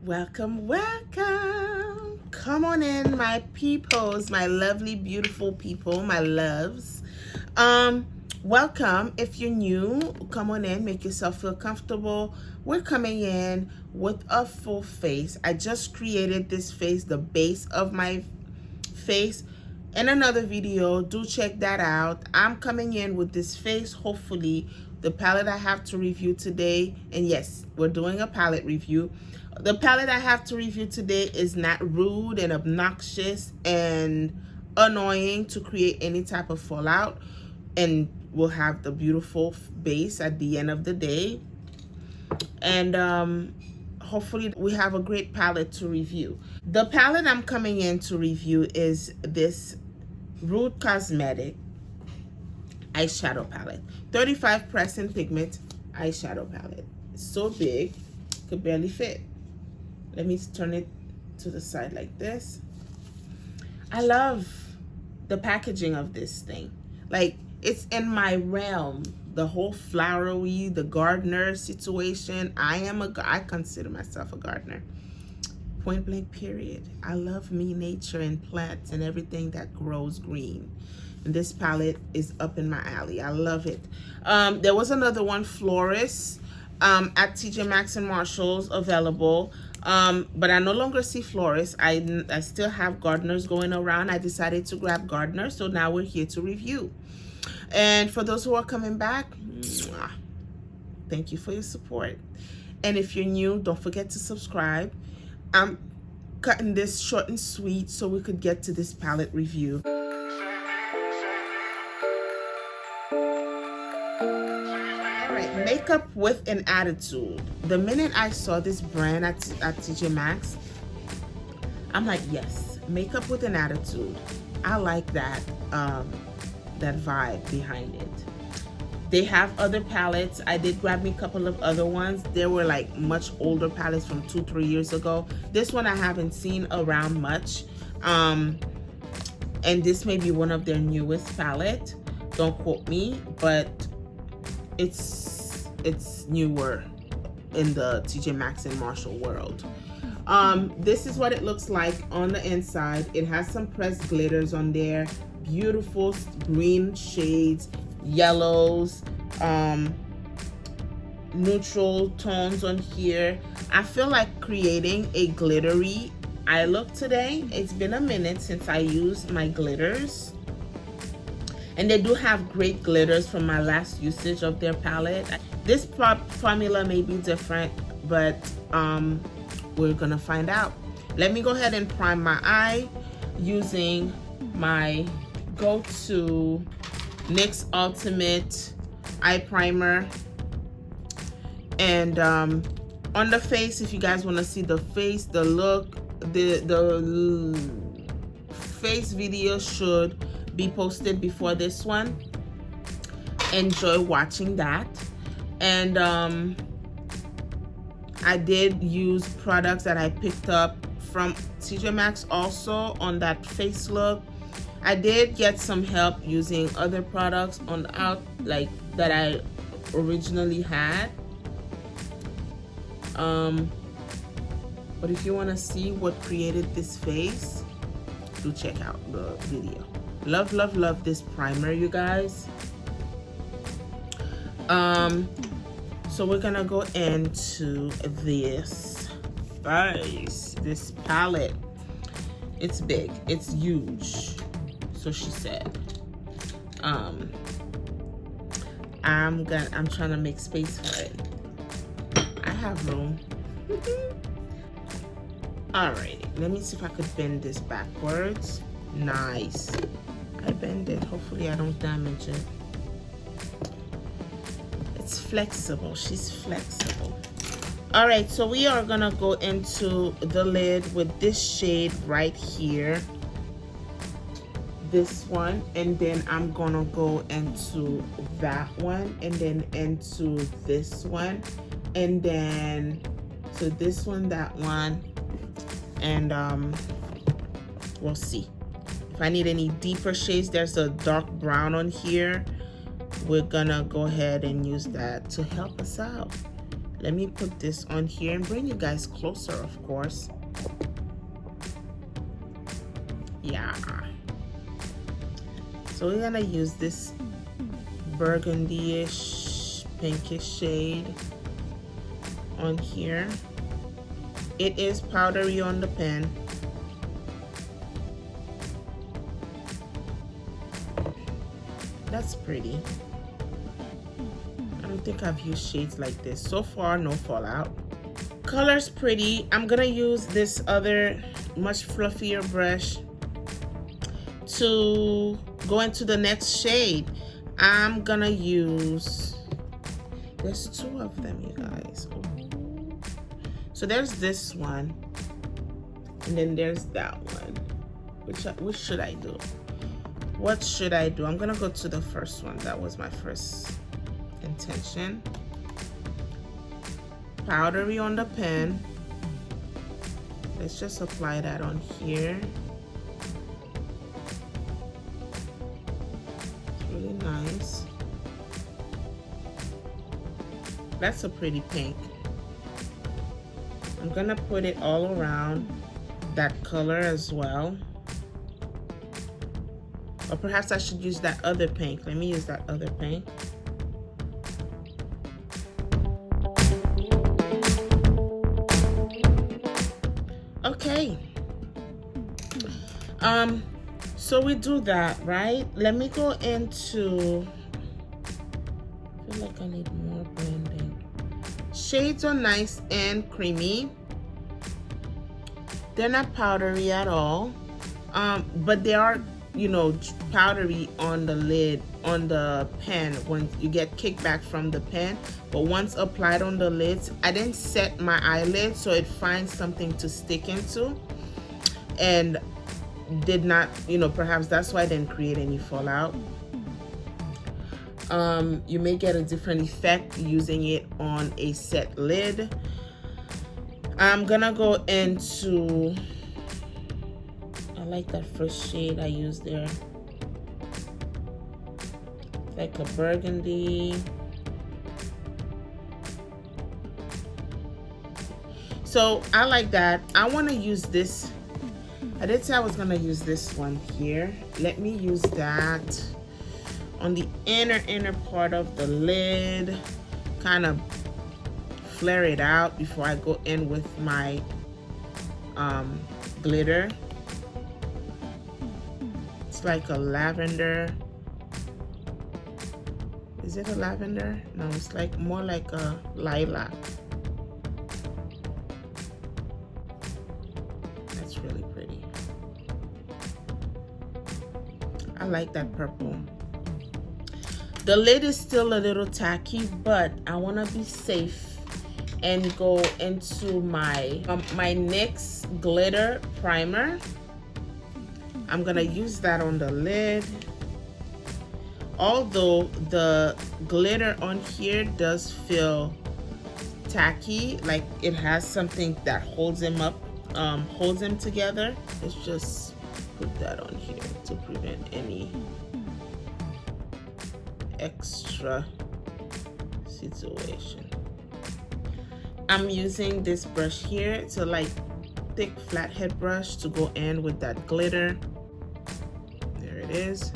Welcome, welcome. Come on in, my peepos, my lovely, beautiful people, my loves. Welcome. If you're new, come on in, make yourself feel comfortable. We're coming in with a full face. I just created this face, the base of my face, in another video. Do check that out. I'm coming in with this face, hopefully. The palette I have to review today, and yes, we're doing a palette review. The palette I have to review today is not rude and obnoxious and annoying to create any type of fallout, and we'll have the beautiful base at the end of the day. And hopefully we have a great palette to review. The palette I'm coming in to review is this Rude Cosmetic eyeshadow palette, 35 press and pigment eyeshadow palette. It's so big, could barely fit. Let me turn it to the side like this. I love the packaging of this thing. Like, it's in my realm. The whole flowery, the gardener situation. I consider myself a gardener. Point blank period. I love me, nature, and plants and everything that grows green. And this palette is up in my alley. I love it. There was another one, Florist, at TJ Maxx and Marshall's available. But I no longer see Florist. I still have gardeners going around. I decided to grab gardener, so now we're here to review. And for those who are coming back, thank you for your support. And if you're new, don't forget to subscribe. I'm cutting this short and sweet so we could get to this palette review. Makeup with an attitude. The minute I saw this brand at TJ Maxx, I'm like, yes, makeup with an attitude. I like that that vibe behind it. They have other palettes. I did grab me a couple of other ones. They were like much older palettes from 2-3 years ago. This one I haven't seen around much. And this may be one of their newest palette. Don't quote me, but it's newer in the TJ Maxx and Marshall world. This is what it looks like on the inside. It has some pressed glitters on there, beautiful green shades, yellows, neutral tones on here. I feel like creating a glittery eye look today. It's been a minute since I used my glitters. And they do have great glitters from my last usage of their palette. This formula may be different, but we're gonna find out. Let me go ahead and prime my eye using my go-to NYX Ultimate Eye Primer. And on the face, if you guys wanna see the face, the look, the face video should be posted before this one. Enjoy watching that. And I did use products that I picked up from TJ Maxx also on that face look. I did get some help using other products on the like that I originally had. But if you want to see what created this face, do check out the video. Love, love, love this primer, you guys. So we're gonna go into this face, this palette. It's big, it's huge, so she said. I'm trying to make space for it. I have room. Alrighty, let me see if I could bend this backwards. Nice. I bend it. Hopefully I don't damage it. It's flexible. She's flexible. All right, so we are gonna go into the lid with this shade right here. This one, and then I'm gonna go into that one, and then into this one, and then so this one, that one, and we'll see. If I need any deeper shades, there's a dark brown on here. We're gonna go ahead and use that to help us out. Let me put this on here and bring you guys closer, of course. Yeah. So we're gonna use this burgundy-ish, pinkish shade on here. It is powdery on the pen. That's pretty. I don't think I've used shades like this. So far, no fallout. Color's pretty. I'm gonna use this other much fluffier brush to go into the next shade. I'm gonna use, there's two of them, you guys. Ooh. So there's this one, and then there's that one. Which should I do? What should I do? I'm gonna go to the first one. That was my first intention. Powdery on the pen. Let's just apply that on here. It's really nice. That's a pretty pink. I'm gonna put it all around that color as well. Or perhaps I should use that other pink. Let me use that other pink. Okay. So we do that, right? Let me go into, I feel like I need more blending. Shades are nice and creamy. They're not powdery at all. But they are, you know, powdery on the lid, on the pen when you get kickback from the pen. But once applied on the lids, I didn't set my eyelid so it finds something to stick into, and did not, you know, perhaps that's why I didn't create any fallout. You may get a different effect using it on a set lid. I'm gonna go into, I like that first shade I used there. It's like a burgundy. So I like that. I want to use this. I did say I was going to use this one here. Let me use that on the inner part of the lid. Kind of flare it out before I go in with my glitter. It's like a lavender. Is it a lavender? No, it's like more like a lilac. That's really pretty. I like that purple. The lid is still a little tacky, but I want to be safe and go into my my NYX glitter primer. I'm gonna use that on the lid. Although the glitter on here does feel tacky, like it has something that holds them up, holds them together. Let's just put that on here to prevent any extra situation. I'm using this brush here. It's a like thick flathead brush to go in with that glitter. There it is.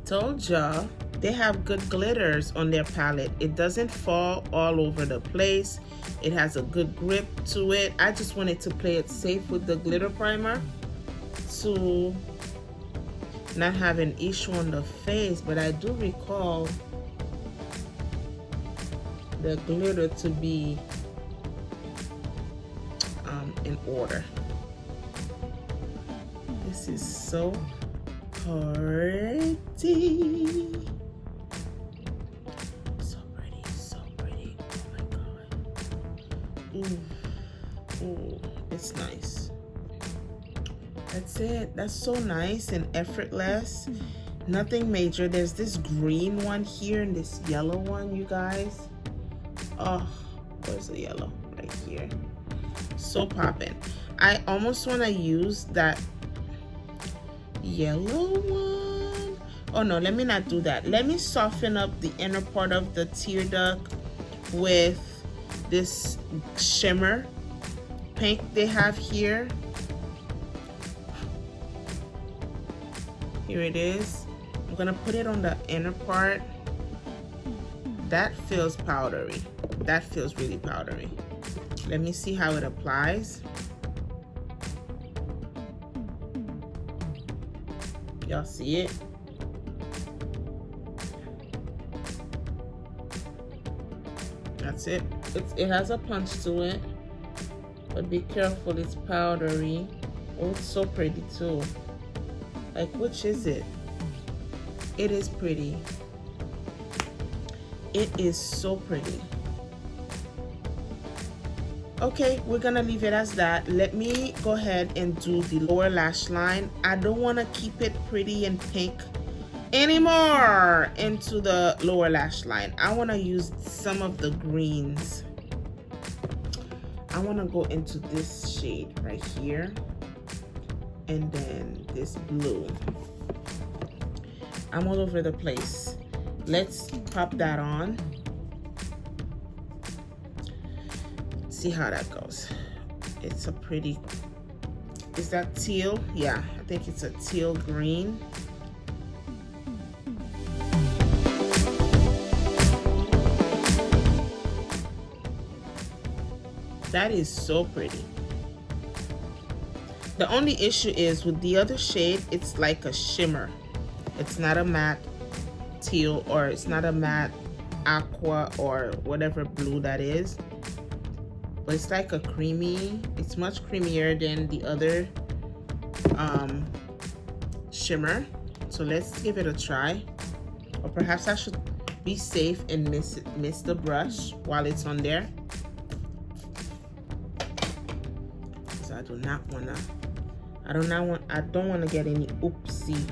Told y'all, they have good glitters on their palette. It doesn't fall all over the place. It has a good grip to it. I just wanted to play it safe with the glitter primer to not have an issue on the face, but I do recall the glitter to be in order. This is so pretty. So pretty, so pretty. Oh my god. Ooh, ooh, it's nice. That's it. That's so nice and effortless. Nothing major. There's this green one here and this yellow one, you guys. Oh, where's the yellow? Right here. So poppin'. I almost want to use that yellow one. Oh no, let me not do that. Let me soften up the inner part of the tear duct with this shimmer pink they have here. Here it is. I'm gonna put it on the inner part. That feels powdery. That feels really powdery. Let me see how it applies. Y'all see it? That's it. It has a punch to it, but be careful, it's powdery. Oh, it's so pretty too. Like, which is it? It is pretty. It is so pretty. Okay, we're gonna leave it as that. Let me go ahead and do the lower lash line. I don't want to keep it pretty and pink anymore into the lower lash line. I want to use some of the greens. I want to go into this shade right here, and then this blue. I'm all over the place. Let's pop that on. See how that goes. It's a pretty, is that teal? Yeah, I think it's a teal green. That is so pretty. The only issue is with the other shade, it's like a shimmer. It's not a matte teal, or it's not a matte aqua or whatever blue that is. But it's like a creamy, it's much creamier than the other shimmer. So let's give it a try. Or perhaps I should be safe and miss the brush while it's on there. Because I don't wanna get any oopsie.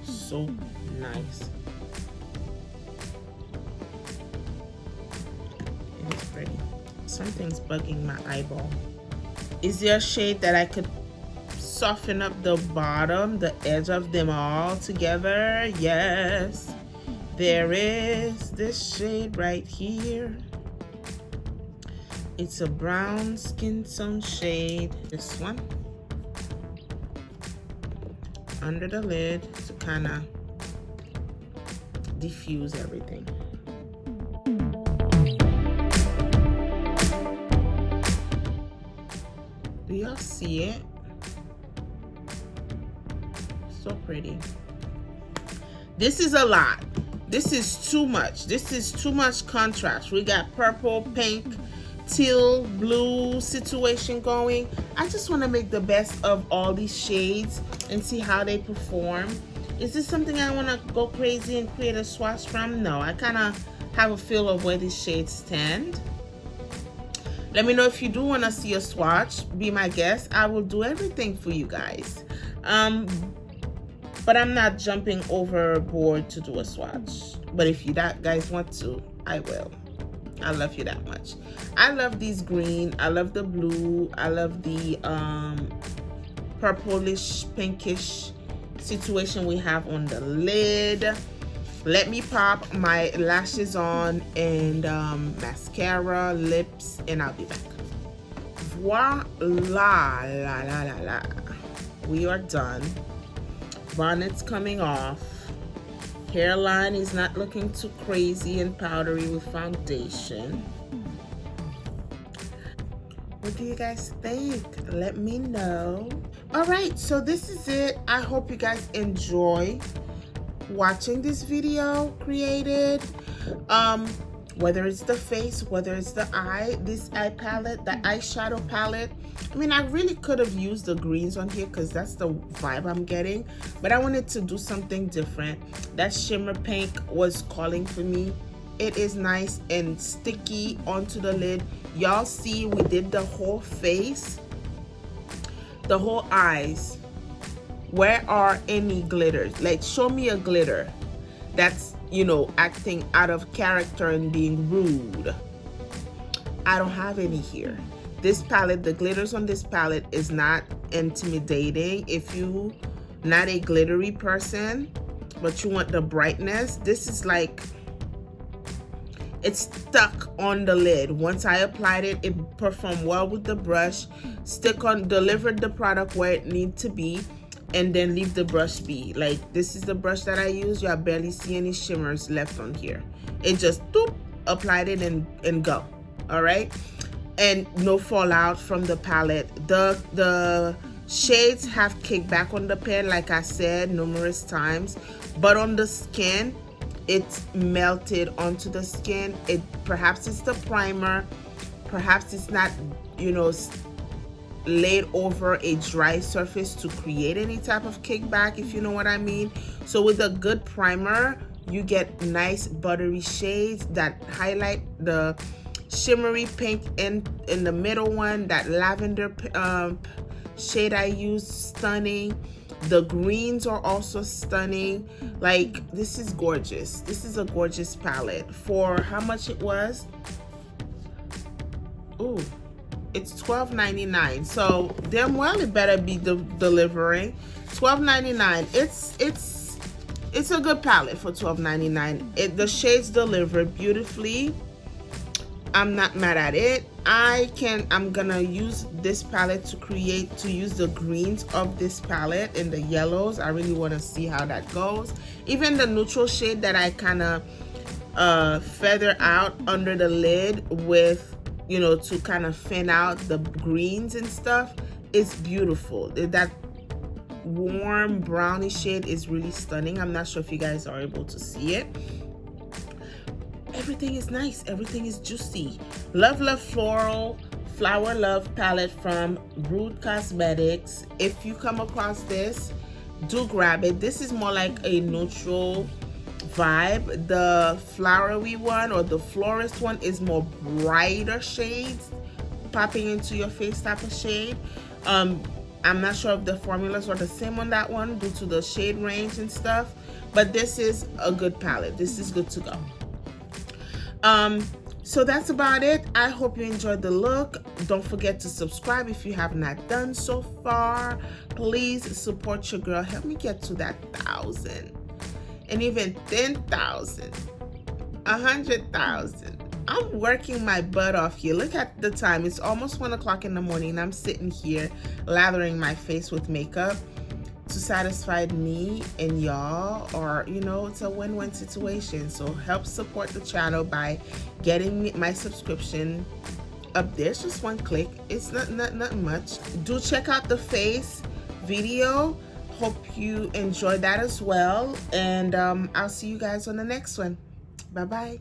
So nice. It is pretty. Something's bugging my eyeball. Is there a shade that I could soften up the bottom, the edge of them all together? Yes, there is this shade right here. It's a brown skin tone shade. This one. Under the lid to kind of diffuse everything. Do y'all see it? So pretty. This is a lot. This is too much. This is too much contrast. We got purple, pink, teal, blue situation going. I just want to make the best of all these shades and see how they perform. Is this something I want to go crazy and create a swatch from? No, I kind of have a feel of where these shades stand. Let me know if you do want to see a swatch. Be my guest. I will do everything for you guys. But I'm not jumping overboard to do a swatch. But if you guys want to, I will. I love you that much. I love these green. I love the blue. I love the purplish, pinkish situation we have on the lid. Let me pop my lashes on and mascara, lips, and I'll be back. Voila, la la la la. We are done. Bonnet's coming off. Hairline is not looking too crazy and powdery with foundation. What do you guys think? Let me know. All right, so this is it. I hope you guys enjoy watching this video created. Whether it's the face, whether it's the eye, this eye palette, the eyeshadow palette. I mean, I really could have used the greens on here because that's the vibe I'm getting, but I wanted to do something different. That shimmer pink was calling for me. It is nice and sticky onto the lid. Y'all see we did the whole face, the whole eyes. Where are any glitters? Like, show me a glitter that's, you know, acting out of character and being rude. I don't have any here. This palette, the glitters on this palette is not intimidating. If you not a glittery person, but you want the brightness, this is like, it's stuck on the lid. Once I applied it, it performed well with the brush, delivered the product where it needs to be, and then leave the brush be. Like, this is the brush that I use. You barely see any shimmers left on here. It just boop, applied it and go. All right, and no fallout from the palette. The shades have kicked back on the pen, like I said numerous times, but on the skin, it's melted onto the skin. Perhaps it's the primer, perhaps it's not, you know, laid over a dry surface to create any type of kickback, if you know what I mean. So with a good primer, you get nice buttery shades that highlight the shimmery pink in the middle one. That lavender shade I use, stunning. The greens are also stunning. Like, this is gorgeous. This is a gorgeous palette. For how much it was? Ooh, it's $12.99. So damn well it better be delivering. $12.99. It's a good palette for $12.99. The shades deliver beautifully. I'm not mad at it. I'm gonna use this palette to use the greens of this palette and the yellows. I really want to see how that goes. Even the neutral shade that I kind of feather out under the lid with, you know, to kind of thin out the greens and stuff, is beautiful. That warm brownie shade is really stunning. I'm not sure if you guys are able to see it. Everything is nice. Everything is juicy. Love Floral Flower Love palette from Rude Cosmetics. If you come across this, do grab it. This is more like a neutral vibe. The flowery one, or the florist one, is more brighter shades, popping into your face type of shade. I'm not sure if the formulas are the same on that one due to the shade range and stuff, but this is a good palette. This is good to go. So that's about it. I hope you enjoyed the look. Don't forget to subscribe if you have not done so far. Please support your girl. Help me get to that 1,000, and even 10,000, 100,000. I'm working my butt off here. Look at the time. It's almost 1 o'clock in the morning. I'm sitting here lathering my face with makeup to satisfy me and y'all, or, you know, it's a win-win situation. So help support the channel by getting my subscription up there. It's just one click. It's not much. Do check out the face video. Hope you enjoy that as well, and I'll see you guys on the next one. Bye bye.